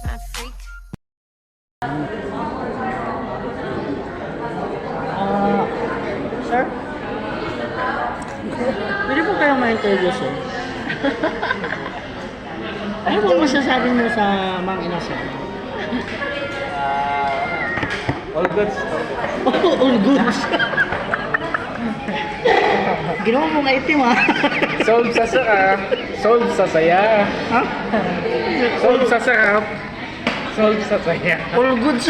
my freak. Sir? Pwede po kayong ma-interview, sir? Ano po masasabi mo sa Mang Inasal? All goods. All goods. Ginawa mo nga itim, ha? Solve sa sarap. Solve sa saya. Ha? Solve sa sarap. Solve sa saya. All goods.